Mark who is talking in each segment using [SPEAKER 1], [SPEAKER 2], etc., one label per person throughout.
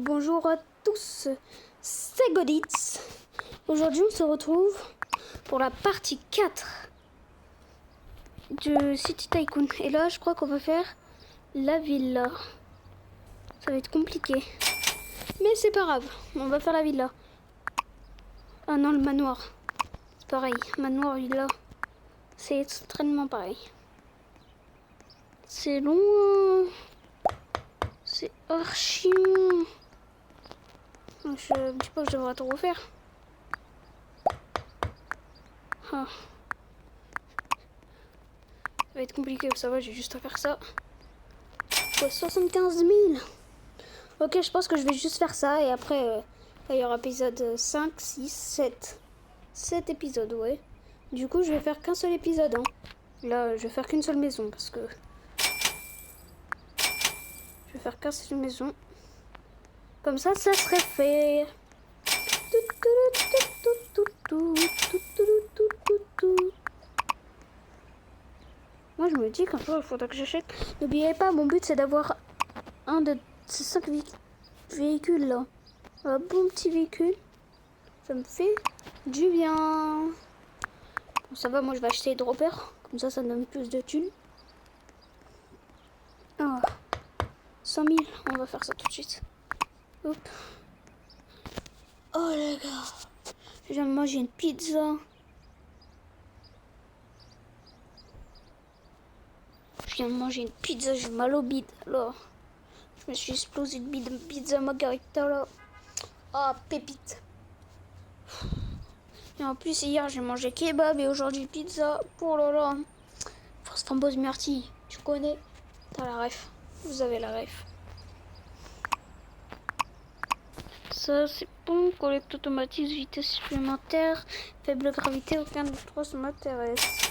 [SPEAKER 1] Bonjour à tous, c'est Goditz. Aujourd'hui, on se retrouve pour la partie 4 de City Tycoon. Et là, je crois qu'on va faire la villa. Ça va être compliqué. Mais c'est pas grave, on va faire la villa. Ah non, le manoir. C'est pareil, manoir, villa. C'est extrêmement pareil. C'est long. C'est archi long. Je ne dis pas que je devrais tout refaire. Ah. Ça va être compliqué, ça va, j'ai juste à faire ça. Quoi, 75 000. Ok, je pense que je vais juste faire ça et après, il y aura épisode 5, 6, 7. 7 épisodes, ouais. Du coup, je vais faire qu'un seul épisode. Hein. Là, je vais faire qu'une seule maison parce que... Je vais faire qu'une seule maison. Comme ça serait fait. Moi, je me dis qu'un jour, il faudra que j'achète. N'oubliez pas, mon but, c'est d'avoir un de ces 5 véhicules là. Un bon petit véhicule. Ça me fait du bien. Bon, ça va, moi, je vais acheter des droppers. Comme ça me donne plus de thunes. Ah, 100 000. On va faire ça tout de suite. Hop. Oh, les gars. Je viens de manger une pizza. Je viens de manger une pizza, j'ai mal au bide. Alors, je me suis explosé une pizza margarita là. Ah, pépite. Et en plus, hier, j'ai mangé kebab et aujourd'hui pizza. Oh là là. Force Framboise Myrtille, tu connais? T'as la ref. Vous avez la ref. Ça, c'est bon. Collecte automatique, vitesse supplémentaire, faible gravité, aucun de trois m'intéresse.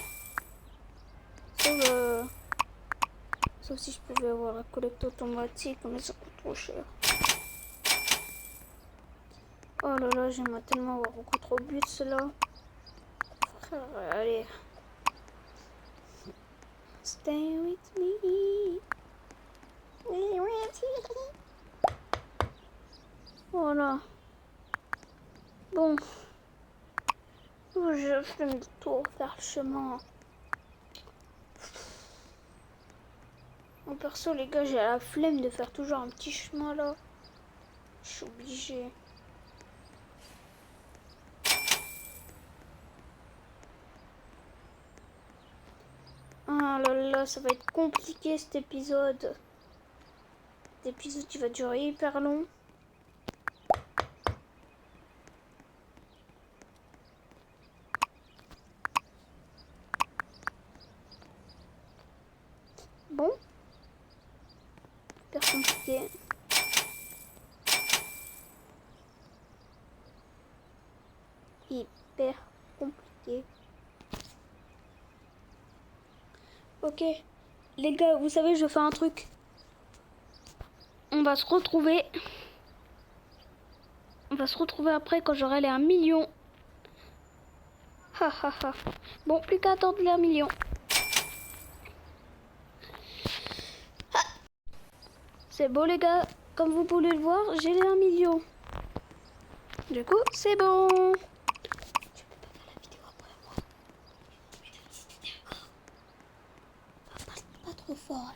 [SPEAKER 1] Sauf si je pouvais avoir la collecte automatique, mais ça coûte trop cher. Oh là là, j'aimerais tellement avoir beaucoup trop de but, cela. Allez. Stay with me. Voilà. Bon. Je fais le tour vers le chemin. En perso, les gars, j'ai la flemme de faire toujours un petit chemin là. Je suis obligée. Ah là là, ça va être compliqué cet épisode. Cet épisode qui va durer hyper long. Bon. Hyper compliqué. Hyper compliqué. Ok. Les gars, vous savez, je fais un truc. On va se retrouver. On va se retrouver après quand j'aurai les 1 million. Ha ha ha. Bon, plus qu'à attendre les 1 million. Ah. C'est beau les gars. Comme vous pouvez le voir, j'ai les 1 million. Du coup, c'est bon. Tu peux pas faire la vidéo après moi. Pas trop fort.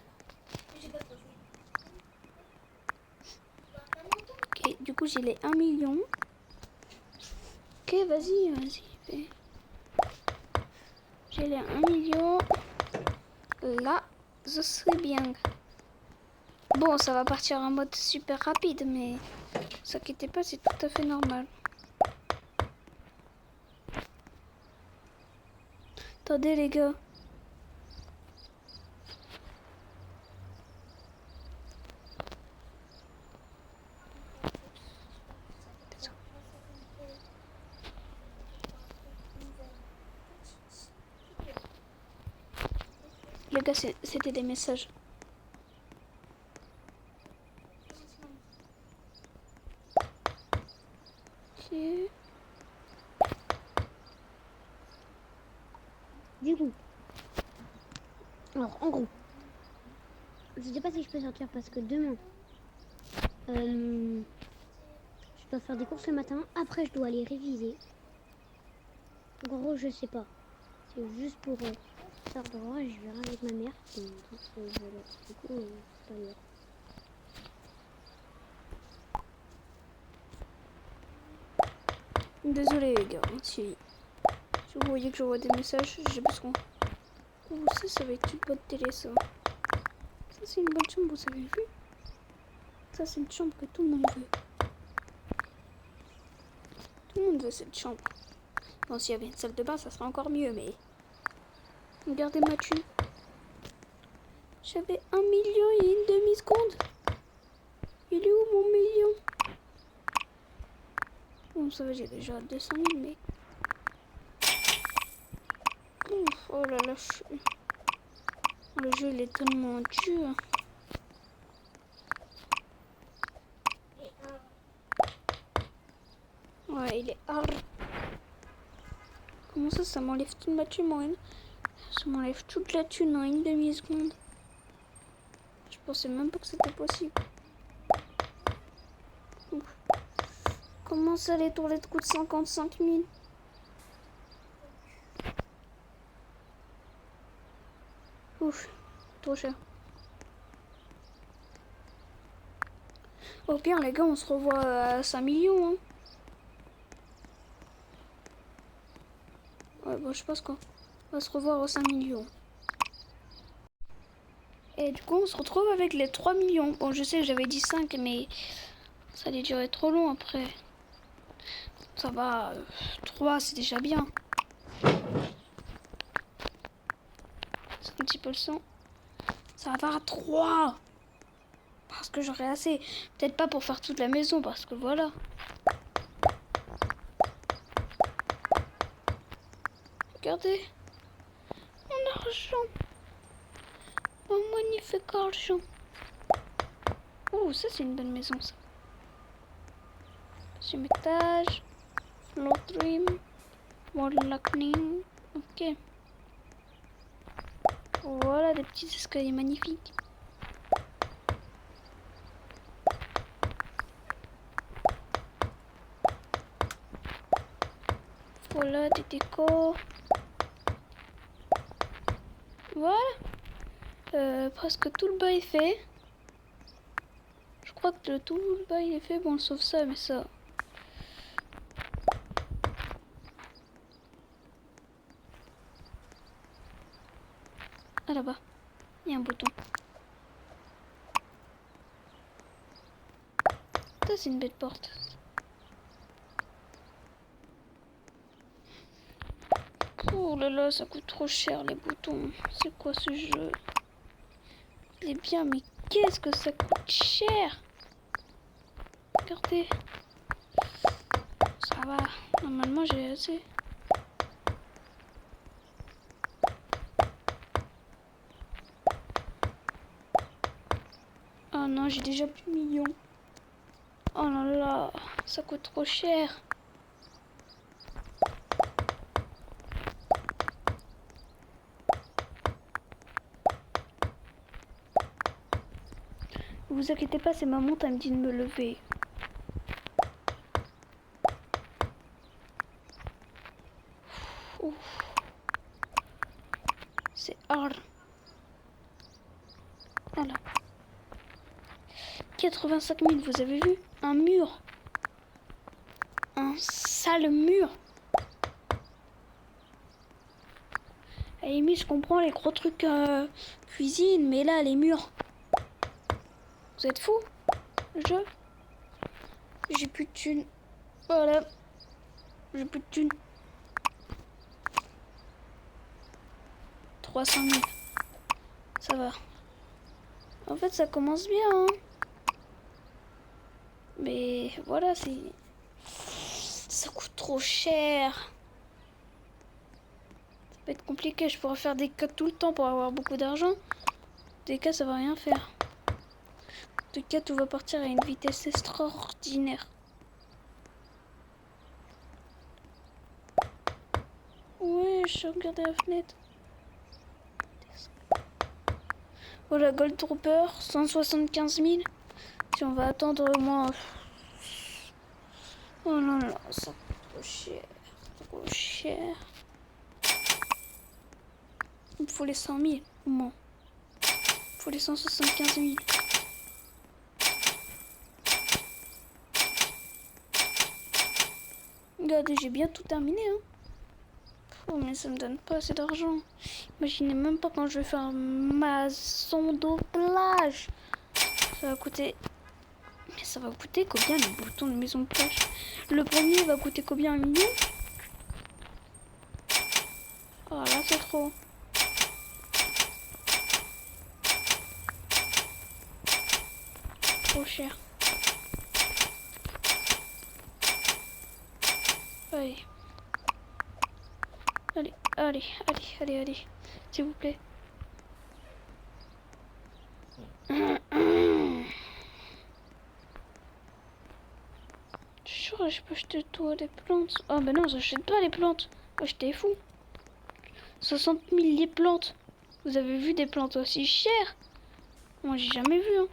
[SPEAKER 1] Ok, du coup, j'ai les 1 million. Ok, vas-y. J'ai les 1 million. Là, ce serait bien. Bon, ça va partir en mode super rapide, mais ne vous inquiétez pas, c'est tout à fait normal. Attendez, les gars. Les gars, c'était des messages. Ok.
[SPEAKER 2] Du coup, alors en gros, je sais pas si je peux sortir parce que demain, Je dois faire des courses le matin. Après, je dois aller réviser. En gros, je sais pas. C'est juste pour faire droit et je verrai avec ma mère. Donc, voilà. Du coup, c'est pas grave.
[SPEAKER 1] Désolé les gars, si vous voyez que je vois des messages, j'ai besoin. Oh, ça va être une bonne télé, ça. Ça, c'est une bonne chambre, vous avez vu? Ça, c'est une chambre que tout le monde veut. Tout le monde veut cette chambre. Bon, s'il y avait une salle de bain, ça serait encore mieux, mais... Regardez ma thune. J'avais 1 million et une demi-seconde. Il est où mon million? Bon, ça va, j'ai déjà 200 000, mais... Ouf, oh là là, le jeu, il est tellement dur. Ouais, il est hard. Comment ça, ça m'enlève toute ma thune en une... Ça m'enlève toute la thune en une demi-seconde. Je pensais même pas que c'était possible. Ouf. Comment ça, les toilettes coûtent 55 000? Ouf, trop cher. Au pire, les gars, on se revoit à 5 millions. Hein. Ouais, bon, je pense qu'on va se revoir aux 5 millions. Et du coup, on se retrouve avec les 3 millions. Bon, je sais, j'avais dit 5, mais ça allait durer trop long après. Ça va, 3, c'est déjà bien. C'est un petit peu le son. Ça va, 3. Parce que j'aurai assez. Peut-être pas pour faire toute la maison, parce que voilà. Regardez. Mon argent. Mon magnifique argent. Oh, ça c'est une bonne maison, ça. Deuxième étage. Floor trim. Wall locking. Ok. Voilà des petits escaliers magnifiques. Voilà des décors. Voilà. Presque tout le bas est fait. Je crois que tout le bas il est fait. Bon, sauf ça, mais ça... Ah, là-bas. Il y a un bouton. Ça, c'est une belle porte. Oh là là, ça coûte trop cher les boutons. C'est quoi ce jeu? Il est bien, mais qu'est-ce que ça coûte cher? Regardez. Ça va. Normalement, j'ai assez. Oh non, j'ai déjà plus de millions. Oh là là, ça coûte trop cher. Vous inquiétez pas, c'est ma montre, elle me dit de me lever. Ouf. C'est hard. Voilà. 85 000, vous avez vu? Un mur. Un sale mur. À la limite, je comprends les gros trucs cuisine, mais là, les murs. Vous êtes fous? Je J'ai plus de thunes. Voilà. J'ai plus de thunes. 300 000. Ça va. En fait, ça commence bien. Hein. Mais voilà, c'est... Ça coûte trop cher. Ça peut être compliqué. Je pourrais faire des cuts tout le temps pour avoir beaucoup d'argent. Des cas, ça va rien faire. En tout cas, tout va partir à une vitesse extraordinaire. Ouais, je regarde la fenêtre. Voilà, Gold Trooper, 175 000. Si on va attendre au moins... Oh non, non, ça coûte trop cher. Trop cher. Il me faut les 100 000 au moins. Il me faut les 175 000. Regardez, j'ai bien tout terminé. Hein. Oh, mais ça me donne pas assez d'argent. Imaginez même pas quand je vais faire ma sonde plage. Ça va coûter... Mais ça va coûter combien les boutons de maison de plage? Le premier va coûter combien? 1 million? Oh là, c'est trop. Trop cher. Allez. Allez, allez, allez, allez, allez. S'il vous plaît. Je suis sûre, je peux acheter toi les plantes. Oh ben non, j'achète pas les plantes. Oh, j'étais fou. 60 000 les plantes. Vous avez vu des plantes aussi chères? Moi, j'ai jamais vu. Hein.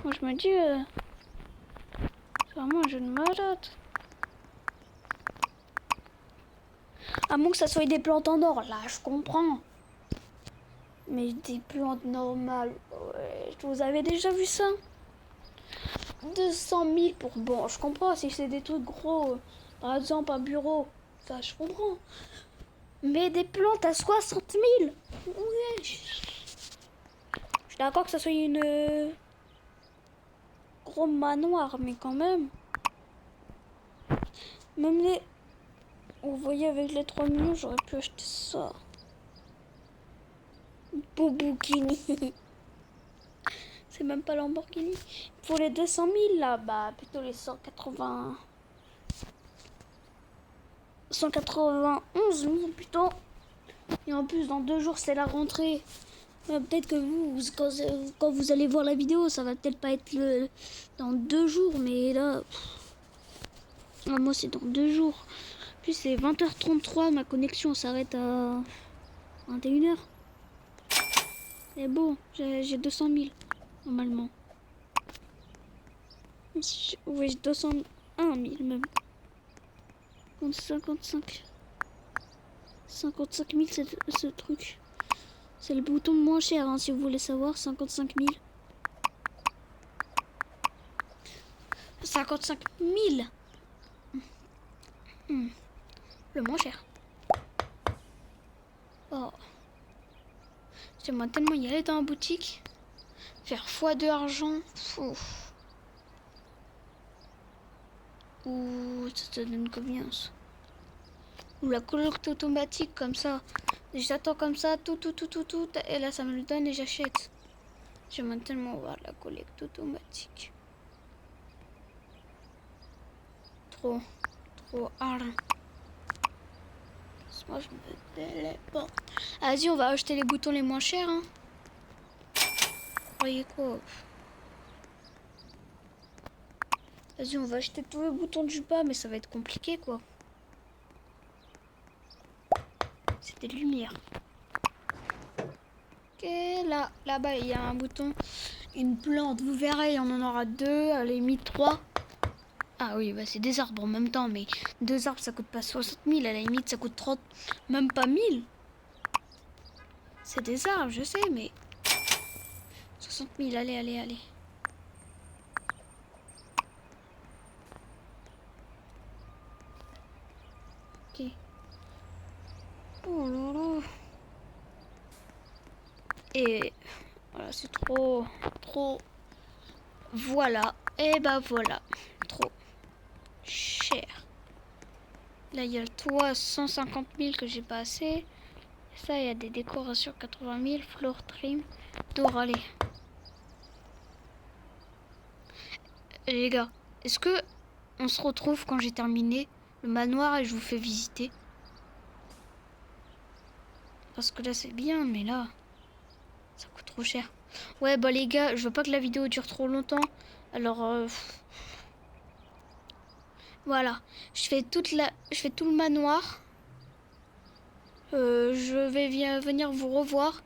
[SPEAKER 1] Moi, je me dis... c'est vraiment un jeu de malade. À moins que ça soit des plantes en or, là, je comprends. Mais des plantes normales, ouais, vous avez déjà vu ça? 200 000 pour... Bon, je comprends, si c'est des trucs gros, par exemple un bureau, ça, je comprends. Mais des plantes à 60 000? Ouais. Je suis d'accord que ça soit une... gros manoir, mais quand même. Même les... Vous voyez, avec les 3 millions, j'aurais pu acheter ça. Bouboukini. C'est même pas Lamborghini. Pour les 200 000, là, bah, plutôt les 191 000, plutôt. Et en plus, dans 2 jours, c'est la rentrée. Peut-être que vous, quand vous allez voir la vidéo, ça va peut-être pas être dans 2 jours, mais là... moi, c'est dans 2 jours. En plus, c'est 20h33, ma connexion s'arrête à 21h. C'est bon, j'ai 200 000, normalement. Oui, 201 000 même. 55 000, c'est ce truc. C'est le bouton moins cher, hein, si vous voulez savoir. 55 000. 55 000. Le moins cher. Oh. J'aimerais tellement y aller dans la boutique. Faire x2 argent. Ouf. Ouh, ça te donne combien ça? Ou la collecte automatique comme ça. J'attends comme ça, tout. Et là, ça me le donne et j'achète. J'aimerais tellement voir la collecte automatique. Trop hard. Moi, je me téléporte. Vas-y, on va acheter les boutons les moins chers. Hein. Voyez quoi? Vas-y, on va acheter tous les boutons du bas, mais ça va être compliqué, quoi. C'est des lumières. Ok, là-bas, il y a un bouton. Une plante, vous verrez, on en aura 2, à la limite 3. Ah oui, bah c'est des arbres en même temps, mais 2 arbres, ça coûte pas 60 000. À la limite, ça coûte 30, même pas 1000. C'est des arbres, je sais, mais... 60 000, allez. Ok. Oh là là. Et... voilà, c'est trop... Voilà. Et bah voilà. Trop cher. Là, il y a le toit 150 000 que j'ai pas assez. Et ça, il y a des décorations 80 000. Floor trim. Doralé. Les gars, est-ce que on se retrouve quand j'ai terminé le manoir et je vous fais visiter? Parce que là, c'est bien, mais là, ça coûte trop cher. Ouais, bah les gars, je veux pas que la vidéo dure trop longtemps. Alors, voilà. Je fais tout le manoir. Je vais venir vous revoir.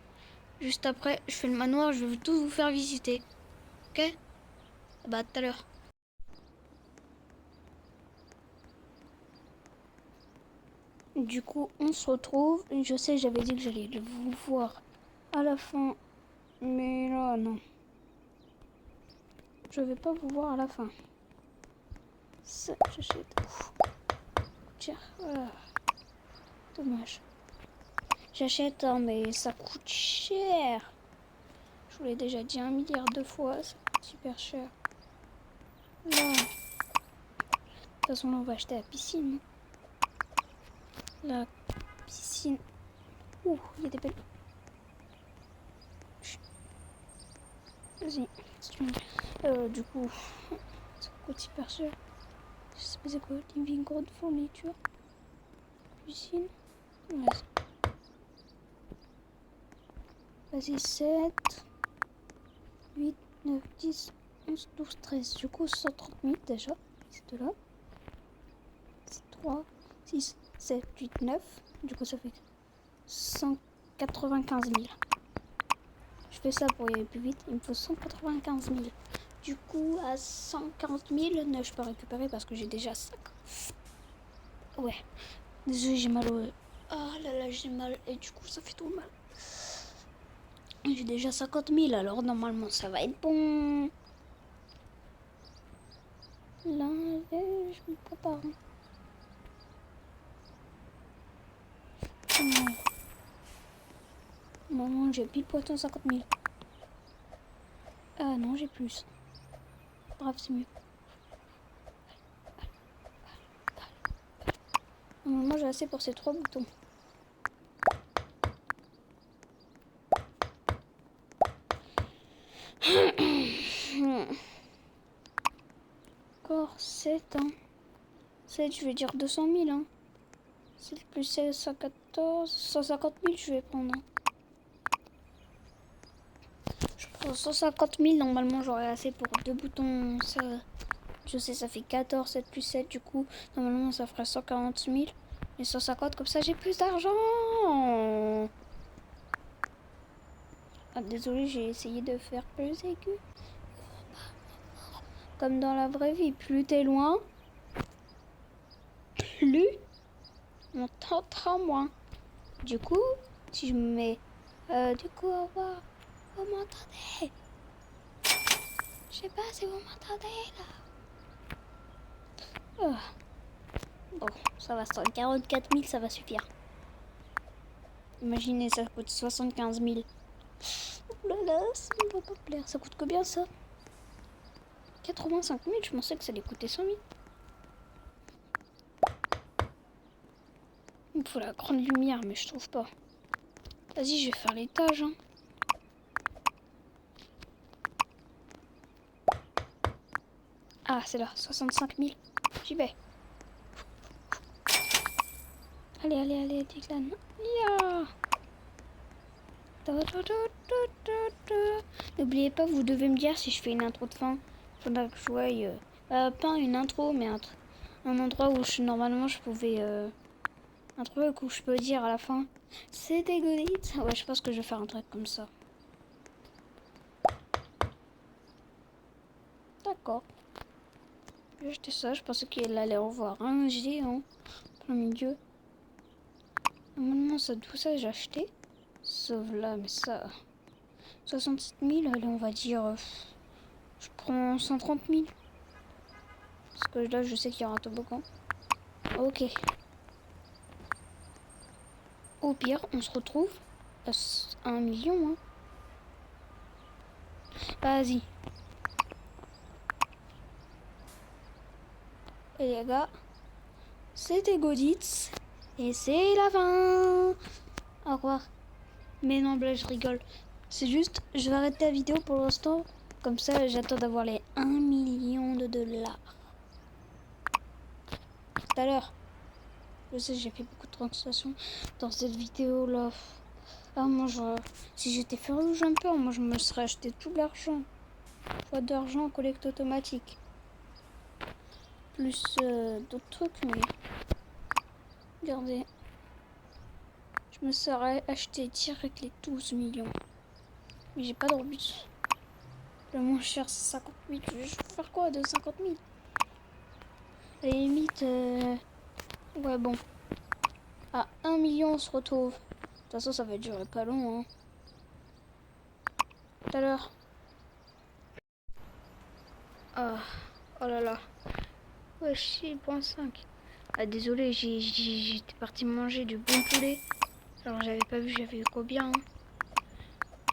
[SPEAKER 1] Juste après, je fais le manoir, je vais tout vous faire visiter. Ok? Bah, tout à l'heure. Du coup, on se retrouve. Je sais, j'avais dit que j'allais vous voir à la fin. Mais là, non. Je vais pas vous voir à la fin. Ça, j'achète. Tiens, voilà. Dommage. J'achète, hein, mais ça coûte cher. Je vous l'ai déjà dit 1 milliard de fois. Ça coûte super cher. Là. De toute façon, là, on va acheter la piscine. La piscine. Ouh, il y a des belles. Vas-y. Du coup, ça coûte super cher. Je sais pas c'est quoi. Living room, fourniture. Piscine. Vas-y, 7, 8, 9, 10, 11, 12, 13. Du coup, 130 000 déjà. C'est de là. 3, 6, 7, 8, 9. Du coup, ça fait 195 000. Je fais ça pour y aller plus vite. Il me faut 195 000. Du coup, à 115 000, je peux récupérer parce que j'ai déjà 5. Ouais. Désolé, j'ai mal au... Ah là là, j'ai mal. Et du coup, ça fait trop mal. J'ai déjà 50 000, alors normalement, ça va être bon. Là, je me prépare. Normalement, j'ai pile poil 150 000. Ah non, j'ai plus. Bref, c'est mieux. Normalement, j'ai assez pour ces 3 boutons. Encore 7, hein. 7, je vais dire 200 000, hein. 7 plus 16, 114, 150 000, je vais prendre. Je prends 150 000, normalement, j'aurai assez pour 2 boutons. Ça, je sais, ça fait 14, 7 plus 7, du coup, normalement, ça ferait 140 000. Et 150, comme ça, j'ai plus d'argent. Ah, désolé, j'ai essayé de faire plus aigu. Comme dans la vraie vie, plus t'es loin, plus on t'entend moins. Du coup, si je me mets... du coup, au revoir. Vous m'entendez? Je sais pas si vous m'entendez, là. Bon, ça va, 44 000, ça va suffire. Imaginez, ça coûte 75 000. Oh là là, ça ne va pas plaire. Ça coûte combien, ça? 85 000, je pensais que ça allait coûter 100 000. Il me faut la grande lumière, mais je trouve pas. Vas-y, je vais faire l'étage, hein. Ah, c'est là, 65 000. J'y vais. Allez, allez, allez, Declan. Yeah. N'oubliez pas, vous devez me dire si je fais une intro de fin. Faudra que je voie... pas une intro, mais un endroit où normalement je pouvais... un truc où je peux dire à la fin. C'était Godit. Ouais, je pense que je vais faire un truc comme ça. D'accord. J'ai acheté ça, je pensais qu'il allait en voir un géant plein milieu. Normalement, ça, tout ça, j'ai acheté. Sauf là, mais ça... 67 000, allez, on va dire... je prends 130 000. Parce que là, je sais qu'il y aura un toboggan. Ok. Au pire, on se retrouve à 1 million. Hein. Vas-y. Et les gars, c'était Goditz. Et c'est la fin. Au revoir. Mais non, là, je rigole. C'est juste, je vais arrêter la vidéo pour l'instant. Comme ça, j'attends d'avoir les 1 million de dollars. Tout à l'heure. Je sais, j'ai fait beaucoup de transactions dans cette vidéo-là. Ah, moi, si j'étais Ferreux Jumper, moi, je me serais acheté tout l'argent. Fois d'argent en collecte automatique. Plus d'autres trucs, mais... Regardez. Je me serais acheté direct les 12 millions. Mais j'ai pas de Robux. Le moins cher, c'est 50 000. Je vais faire quoi de 50 000? À la limite, ouais, bon. À 1 million, on se retrouve. De toute façon, ça va durer pas long, hein. Tout à l'heure. Ah, oh là là. Ouais, 6,5. Ah, désolé, j'étais parti manger du bon poulet. Alors, j'avais pas vu, j'avais combien, hein.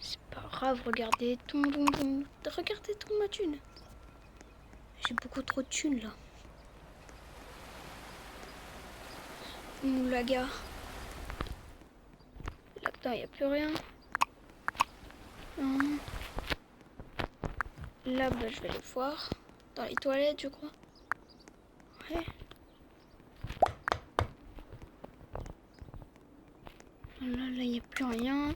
[SPEAKER 1] C'est pas grave, regardez regardez toute ma thune. J'ai beaucoup trop de thunes, là. Moulaga. Là-dedans, il n'y a plus rien. Non. Là, bah, je vais les voir. Dans les toilettes, je crois. Ouais. Là, il n'y a plus rien.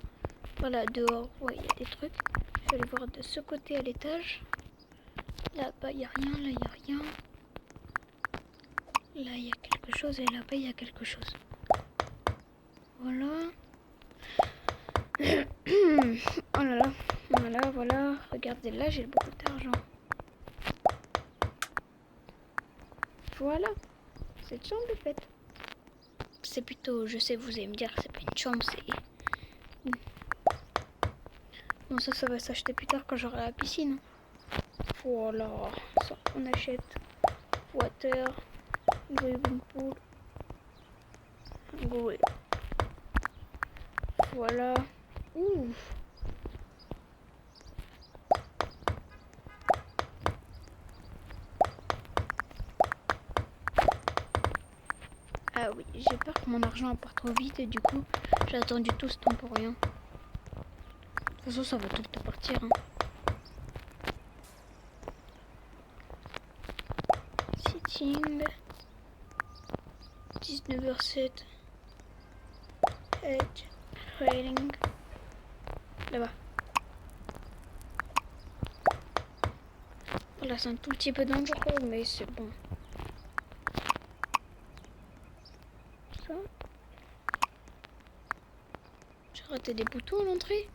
[SPEAKER 1] Voilà, dehors, ouais, il y a des trucs. Je vais aller voir de ce côté à l'étage. Là-bas, il n'y a rien. Là, il n'y a rien. Là, il y a quelque chose. Et là-bas, il y a quelque chose. Voilà. Oh là là. Voilà, voilà. Regardez, là, j'ai beaucoup d'argent. Voilà. Cette chambre est faite. C'est plutôt, je sais, vous allez me dire, c'est pas une chambre, c'est... Bon, ça va s'acheter plus tard quand j'aurai la piscine. Voilà. Ça, on achète water, swimming pool. Oui. Voilà. Ouh. Ah oui, j'ai peur que mon argent parte trop vite et du coup, j'ai attendu tout ce temps pour rien. De toute façon, ça va tout le temps partir, hein. Sitting. 19h07. Edge. Trading. Là-bas. Là, c'est un tout petit peu dangereux, mais c'est bon. Ça. J'ai raté des boutons à l'entrée.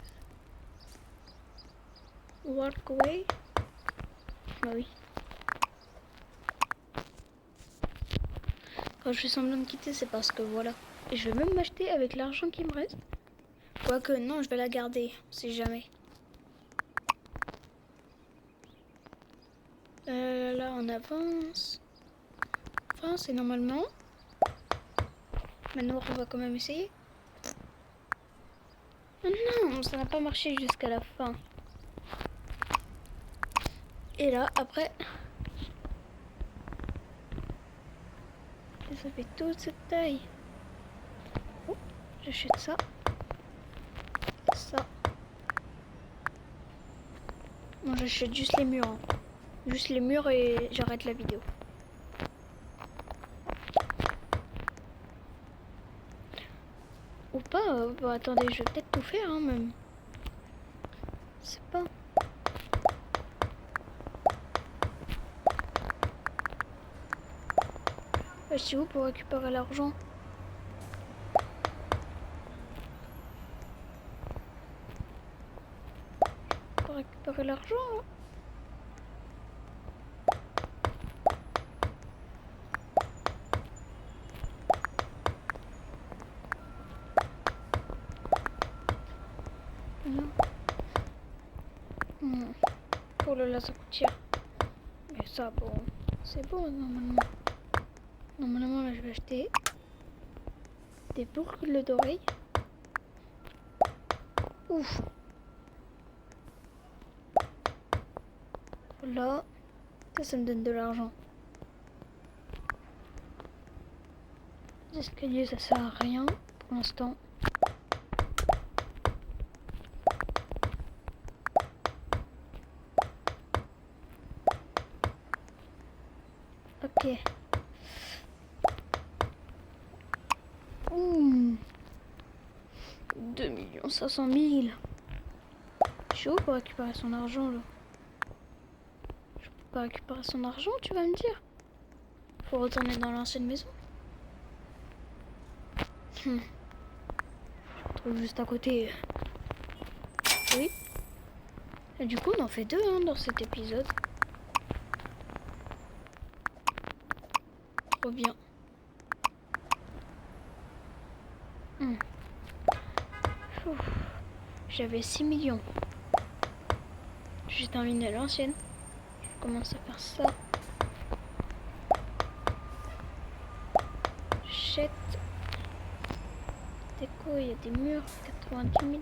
[SPEAKER 1] Walk away. Bah oui. Quand je fais semblant de quitter, c'est parce que voilà. Et je vais même m'acheter avec l'argent qui me reste. Quoique, non, je vais la garder. On sait jamais. Là, on avance. Avance, et normalement... Maintenant, on va quand même essayer. Oh non, ça n'a pas marché jusqu'à la fin. Et là, après... Et ça fait toute cette taille. Oh, j'achète ça. Et ça. Bon, j'achète juste les murs. Hein. Juste les murs et j'arrête la vidéo. Ou pas, bah, attendez, je vais peut-être tout faire, hein, même. C'est pas... Je suis où pour récupérer l'argent? Pour récupérer l'argent, là. Non. Oh là là, ça coûte cher. Mais ça, bon, c'est bon normalement. Normalement, là, je vais acheter des boucles d'oreilles. Ouf. Voilà. Ça me donne de l'argent. Les escaliers, ça sert à rien pour l'instant. Ok. 2 500 000. Je suis où pour récupérer son argent, là? Je peux pas récupérer son argent, tu vas me dire? Faut retourner dans l'ancienne maison. Je me trouve juste à côté. Oui. Et du coup, on en fait 2 hein, dans cet épisode. Trop bien. J'avais 6 millions. J'ai terminé l'ancienne. Je commence à faire ça. Jette. Déco, il y a des murs. 90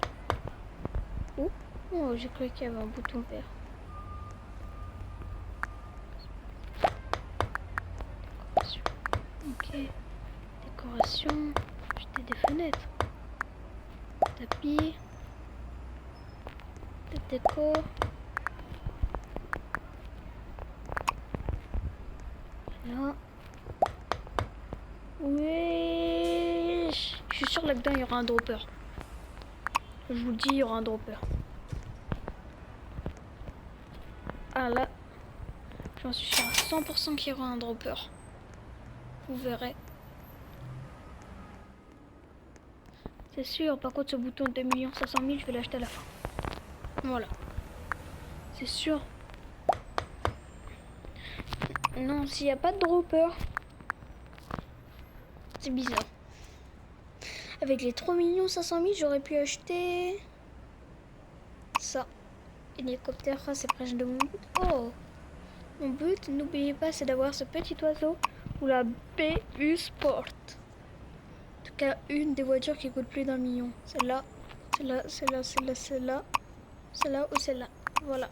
[SPEAKER 1] 000. Oh, j'ai cru qu'il y avait un bouton vert. Décoration. Ok. Décoration. Jeter des fenêtres. Tapis. Des déco. Là. Oui. Je suis sûre là-dedans il y aura un dropper. Je vous le dis, il y aura un dropper. Ah là. J'en suis sûre à 100% qu'il y aura un dropper. Vous verrez. C'est sûr, par contre ce bouton de 2 500 000, je vais l'acheter à la fin. Voilà. C'est sûr. Non, s'il n'y a pas de dropper, c'est bizarre. Avec les 3 500 000, j'aurais pu acheter ça. Hélicoptère, c'est presque de mon but. Oh, mon but, n'oubliez pas, c'est d'avoir ce petit oiseau ou la BU Sport. En tout cas, une des voitures qui coûte plus d'1 million. Celle-là, celle-là, celle-là, celle-là, celle-là, celle-là ou celle-là. Voilà.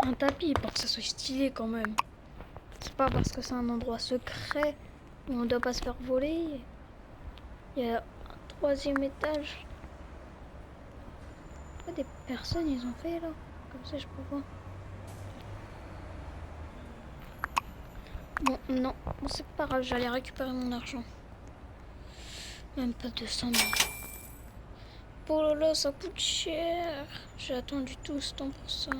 [SPEAKER 1] Un tapis pour que ça soit stylé quand même. C'est pas parce que c'est un endroit secret où on doit pas se faire voler. Il y a un 3e étage. Des personnes ils ont fait là. Comme ça je peux voir. Bon, non. Bon, c'est pas grave, j'allais récupérer mon argent. Même pas 200 000. Oh là là, ça coûte cher. J'ai attendu tout ce temps pour ça.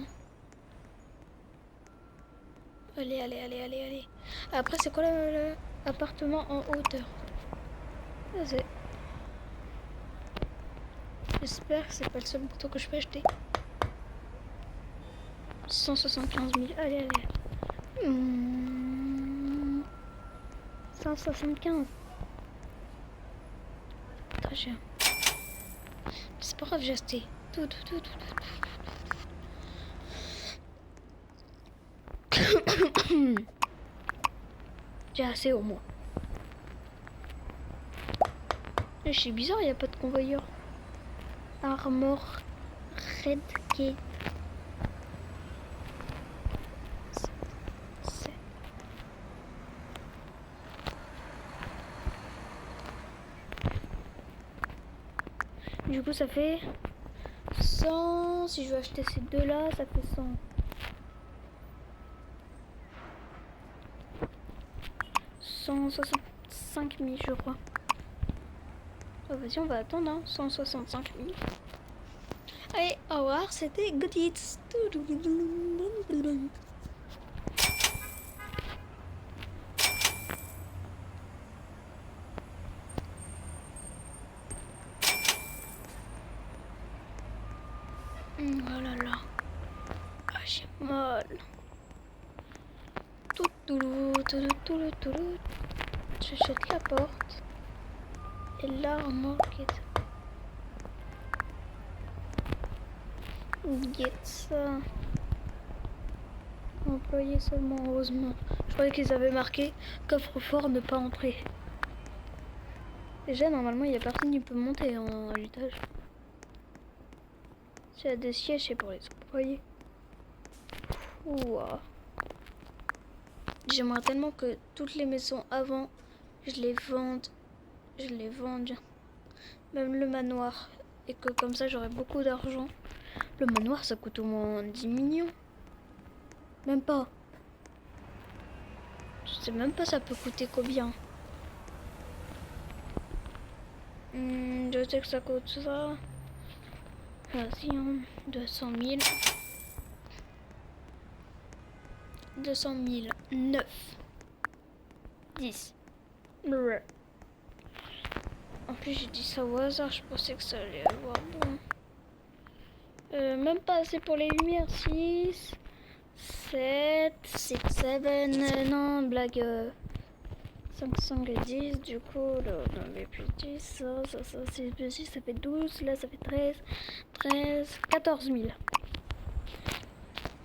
[SPEAKER 1] Allez, allez, allez, allez, allez. Après, c'est quoi l'appartement en hauteur? Vas-y. J'espère que c'est pas le seul bouton que je peux acheter. 175 000. Allez, allez. 175. Très cher. C'est pas grave, j'ai acheté. Tout. J'ai assez au moins. C'est bizarre, il n'y a pas de convoyeur. Armor Red Gate. Du coup, ça fait 100. Si je veux acheter ces deux-là, ça fait 100. 165 000, je crois. Oh, vas-y, on va attendre, hein. 165 000. Allez, au revoir, c'était Good Eats. Oh là là. Ah, j'ai mal. J'achète la porte. Et l'armoire qui est... Get ça. Employé seulement, heureusement. Je croyais qu'ils avaient marqué coffre-fort ne pas entrer. Déjà, normalement, il n'y a personne qui peut monter en étage. S'il y a des sièges, c'est pour les employés. Ouah. J'aimerais tellement que toutes les maisons avant, je les vende. Même le manoir. Et que comme ça, j'aurai beaucoup d'argent. Le manoir, ça coûte au moins 10 millions. Même pas. Je sais même pas ça peut coûter combien. Je sais que ça coûte ça. Vas-y, 200 000. 200 000. 9. 10. En plus, j'ai dit ça au hasard. Je pensais que ça allait avoir bon. Même pas assez pour les lumières. 6, 7, 6, 7. Non, blague. 5, 5 et 10. Du coup, là, on avait plus 10. Ça, 6 plus 6, ça fait 12. Là, ça fait 13. 13, 14 000.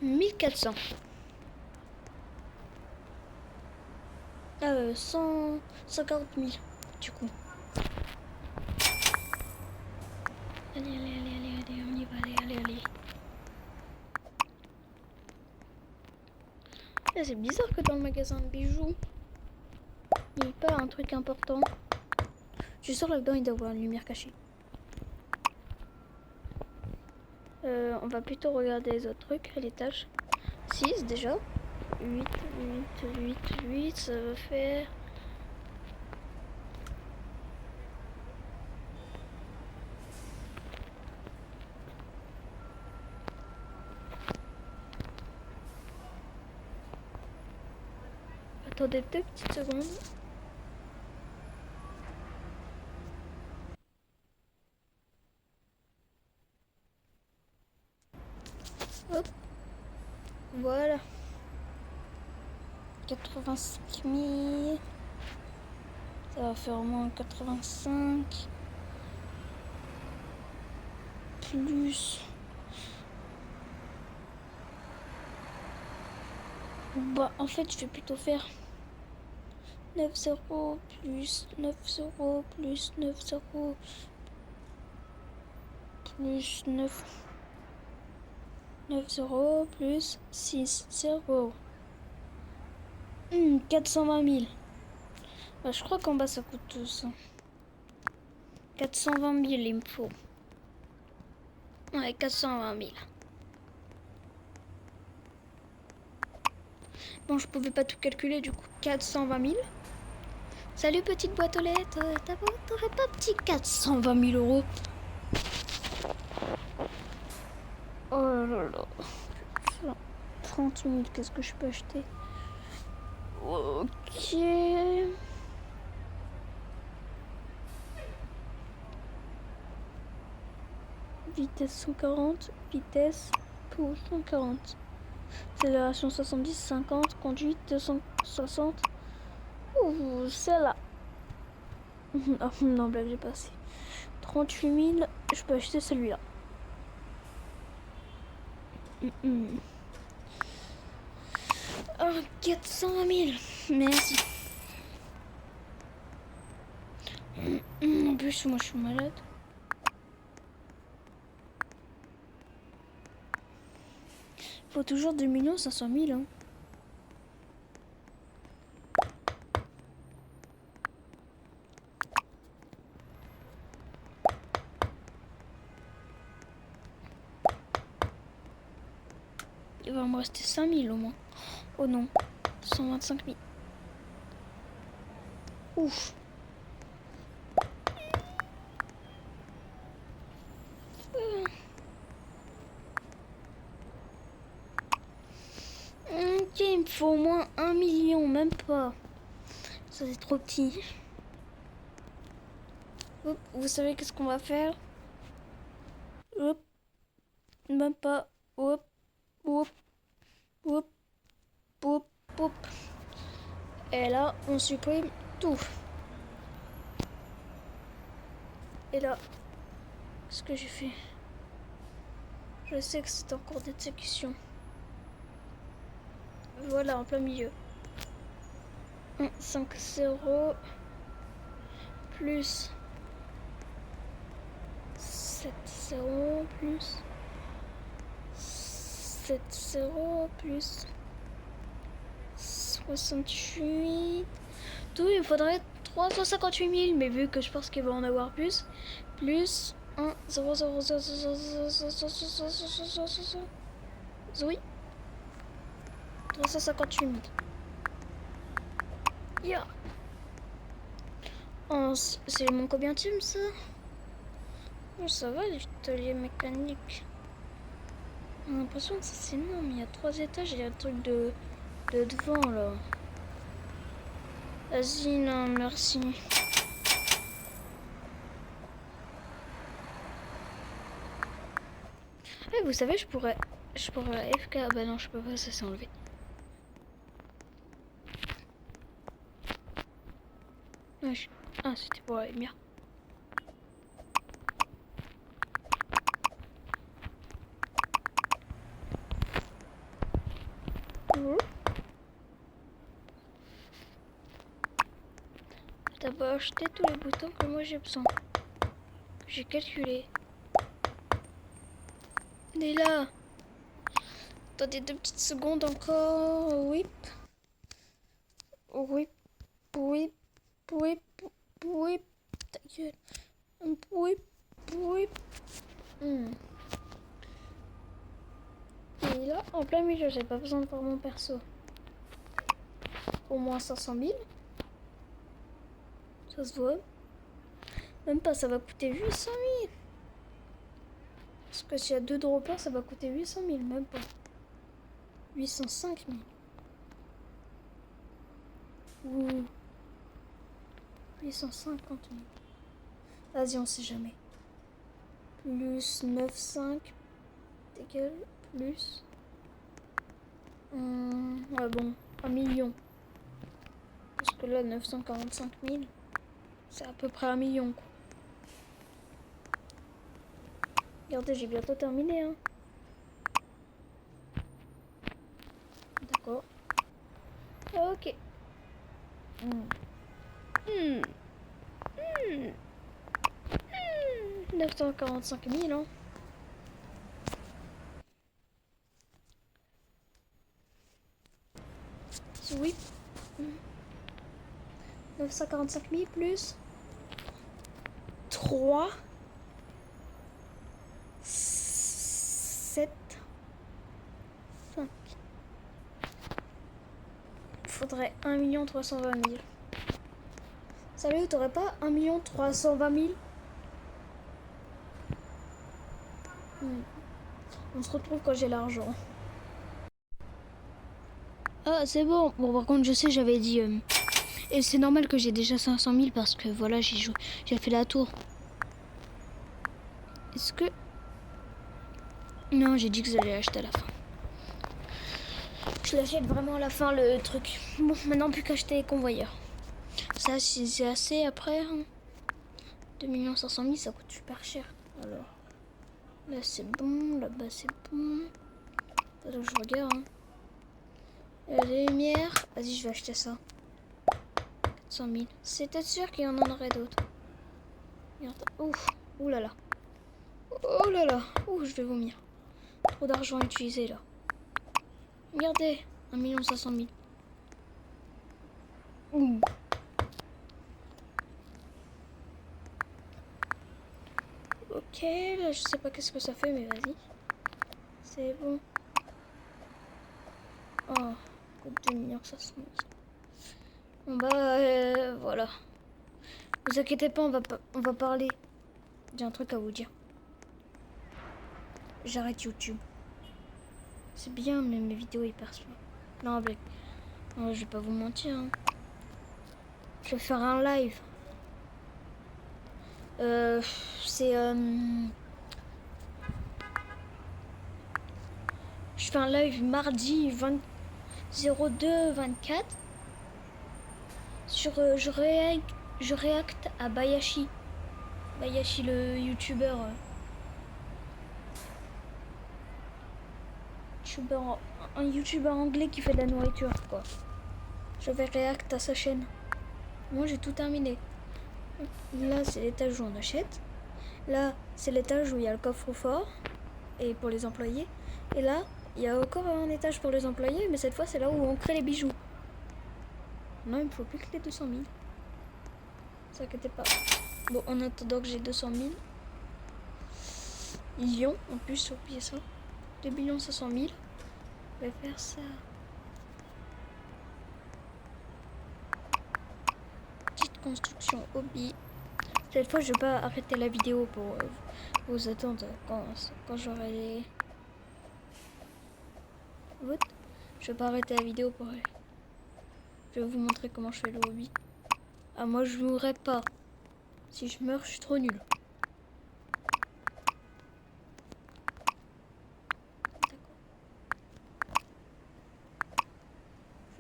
[SPEAKER 1] 1400. 140 000, du coup. Allez, on y va, allez. Eh, c'est bizarre que dans le magasin de bijoux, il n'y ait pas un truc important. Je sors là-dedans, il doit y avoir une lumière cachée. On va plutôt regarder les autres trucs à l'étage. 6 déjà. 8, ça va faire... Attendez 2 petites secondes. Hop. Voilà. 85 000. Ça va faire au moins 85. Plus... Bah, en fait, je vais plutôt faire 9 0 plus 9 0 plus 9 0 plus 9 0 plus 6 0. 420 000. Bah, je crois qu'en bas ça coûte tout ça. 420 000 il me faut. Ouais, 420 000. Bon, je pouvais pas tout calculer, du coup 420 000. Salut petite boîte aux lettres, t'aurais pas petit 420 000 euros? Oh là là. 30 000, qu'est-ce que je peux acheter? Ok. Vitesse 140, vitesse pour 140. Accélération 70, 50, conduite 260. Ouh, celle-là. Oh, non, blague, j'ai passé. 38 000, je peux acheter celui-là. 420 000, merci. En plus, moi je suis malade. Faut toujours 2 500 000. Hein. Il va me rester 5 000 au moins. Oh non, 125 000. Ouf. Ok, il me faut au moins 1 million, même pas. Ça c'est trop petit. Hop, vous savez qu'est-ce qu'on va faire? Hop, même pas. Hop, hop, hop, hop, hop. Et là, on supprime tout. Et là, ce que j'ai fait, je sais que c'est encore d'exécution. Voilà, en plein milieu. 1, 5, 0, plus 7, 0, plus 7, 0, plus 68. Tout, il me faudrait 358 000, mais vu que je pense qu'il va en avoir plus, 1, 0, 0, 0, 0, 0, 0, 0, 0, 0, oui, 358 000. Yeah. Oh, c'est mon combien de ça? Oh, ça va, l'atelier mécanique. J'ai l'impression que ça c'est énorme. Il y a 3 étages, il y a un truc de devant là. Vas-y, non, merci. Eh, vous savez, je pourrais FK. Ah bah non, je peux pas, ça s'est enlevé. Ouais, ah, c'était pour aller bien. T'as pas acheté tous les boutons que moi j'ai besoin. J'ai calculé. Il est là. Attendez 2 petites secondes encore. Whip. Whip. Whip. Whip. Whip. Ta gueule. Whip. Whip. Et là, en plein milieu, j'ai pas besoin de voir mon perso. Au moins 500 000. Ça se voit. Même pas, ça va coûter 800 000. Parce que s'il y a 2 droppers, ça va coûter 800 000, même pas. 805 000. Ouh. 850 000. Vas-y, on sait jamais. Plus 9,5. Égal. Plus. Ouais, bon. 1 million. Parce que là, 945 000. C'est à peu près 1 million, quoi. Regardez, j'ai bientôt terminé, hein. D'accord. Ok. 945 000, hein. Oui. 945 000 plus 3, 7, 5. Il faudrait 1 320 000. Salut, t'aurais pas 1 320 000? On se retrouve quand j'ai l'argent. Ah, c'est bon. Bon, par contre, je sais, j'avais dit... Et c'est normal que j'ai déjà 500 000 parce que, voilà, j'ai fait la tour. Est-ce que... Non, j'ai dit que j'allais l'acheter à la fin. Je l'achète vraiment à la fin, le truc. Bon, maintenant, plus qu'acheter les convoyeurs. Ça, c'est assez après. Hein. 2 500 000, ça coûte super cher. Alors, là, c'est bon. Là-bas, c'est bon. Attends, je regarde. Hein. Les lumières. Vas-y, je vais acheter ça. 400 000. C'était sûr qu'il y en aurait d'autres. Regarde. Ouf. Ouh là là. Oh là là. Ouh, je vais vomir. Trop d'argent utilisé, là. Regardez. 1 500 000. Ouh. Ok, là, je sais pas qu'est-ce que ça fait, mais vas-y. C'est bon. Oh, 2 500 000. Bon bah, voilà. Vous inquiétez pas, on va parler. J'ai un truc à vous dire. J'arrête YouTube. C'est bien, mais mes vidéos ils perçoivent. Non, avec. Non, je vais pas vous mentir. Hein. Je vais faire un live. C'est. Je fais un live mardi 02-24. Sur. Je réacte à Bayashi. Bayashi, le youtubeur. Un youtubeur anglais qui fait de la nourriture, quoi. Je vais réacte à sa chaîne. Moi, j'ai tout terminé. Là, c'est l'étage où on achète. Là, c'est l'étage où il y a le coffre-fort et pour les employés. Et là, il y a encore un étage pour les employés, mais cette fois, c'est là où on crée les bijoux. Non, il me faut plus que les 200 000. Ne vous inquiétez pas. Bon, en attendant que j'ai 200 000. Lyon, en plus, oubliez ça. 2 500 000. Je vais faire ça. Petite construction hobby. Cette fois, je vais pas arrêter la vidéo pour vous attendre quand j'aurai les... Je vais pas arrêter la vidéo pour... Je vais vous montrer comment je fais le hobby. Ah, moi, je mourrai pas. Si je meurs, je suis trop nulle.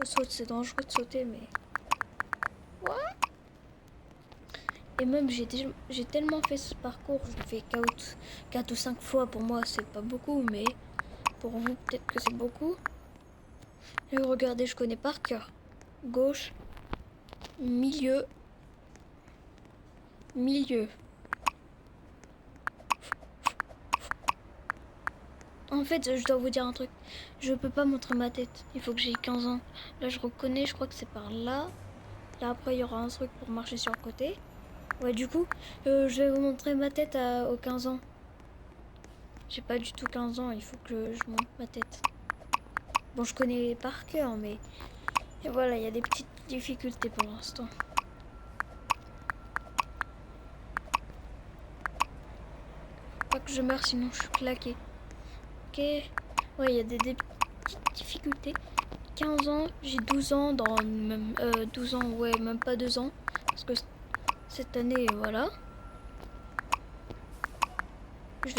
[SPEAKER 1] Je saute, c'est dangereux de sauter, mais... Ouais. Et même, j'ai tellement fait ce parcours, je l'ai fait 4 ou 5 fois. Pour moi, c'est pas beaucoup, mais pour vous, peut-être que c'est beaucoup. Et regardez, je connais par cœur. Gauche, milieu, milieu. En fait, je dois vous dire un truc. Je peux pas montrer ma tête. Il faut que j'ai 15 ans. Là, je reconnais, je crois que c'est par là. Là, après, il y aura un truc pour marcher sur le côté. Ouais, du coup, je vais vous montrer ma tête aux 15 ans. J'ai pas du tout 15 ans, il faut que je montre ma tête. Bon, je connais par cœur, mais... Et voilà, il y a des petites difficultés pour l'instant. Pas que je meure, sinon je suis claqué. Ok. Ouais, il y a des petites difficultés. 15 ans, j'ai 12 ans dans même 12 ans, ouais, même pas 2 ans. Parce que cette année, voilà. Je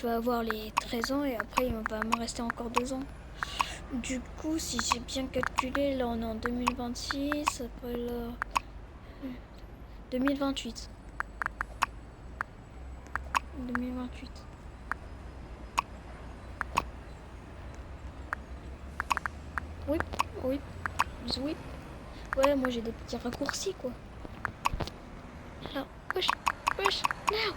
[SPEAKER 1] vais avoir les 13 ans et après il va me rester encore 2 ans. Du coup, si j'ai bien calculé, là on est en 2026, après là... 2028. 2028. Oui, oui, oui. Ouais, moi j'ai des petits raccourcis quoi. Là, wesh, wesh, now.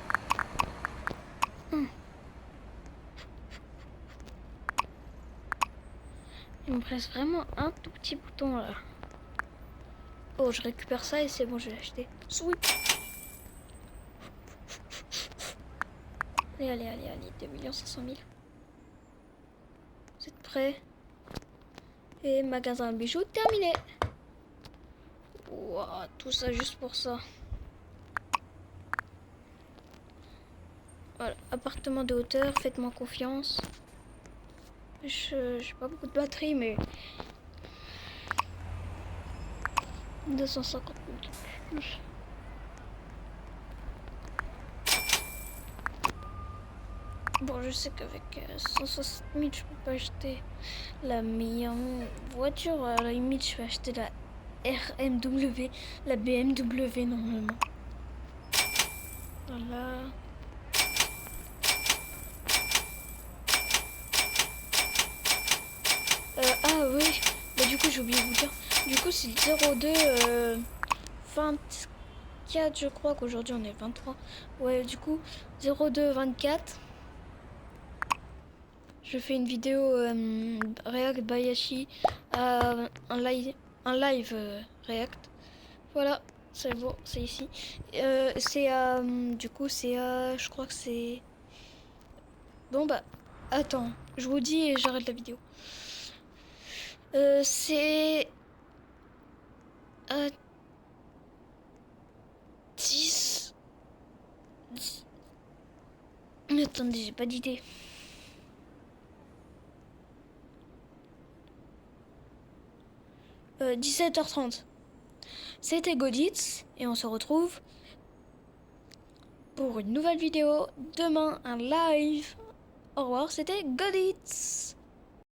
[SPEAKER 1] Il me reste vraiment un tout petit bouton là. Oh, je récupère ça et c'est bon, je vais l'acheter. Sweet. Allez, allez, allez, allez, 2 500 000. Vous êtes prêts? Et magasin bijoux terminé. Wow, tout ça juste pour ça. Voilà, appartement de hauteur, faites-moi confiance. J'ai pas beaucoup de batterie, mais 250 000 de plus. Bon, je sais qu'avec 160 000, je peux pas acheter la meilleure voiture. À la limite, je vais acheter la RMW, la BMW normalement. Voilà. Ah oui, bah du coup j'ai oublié de vous dire. Du coup c'est le 02 24, je crois qu'aujourd'hui on est le 23. Ouais, du coup 02 24. Je fais une vidéo React Bayashi, un live React. Voilà, c'est bon, c'est ici. Du coup c'est je crois que c'est... Bon bah, attends, je vous dis et j'arrête la vidéo. C'est... 10... Attendez, j'ai pas d'idée. « 17h30. C'était Goditz et on se retrouve pour une nouvelle vidéo. Demain, un live. Au revoir, c'était Goditz.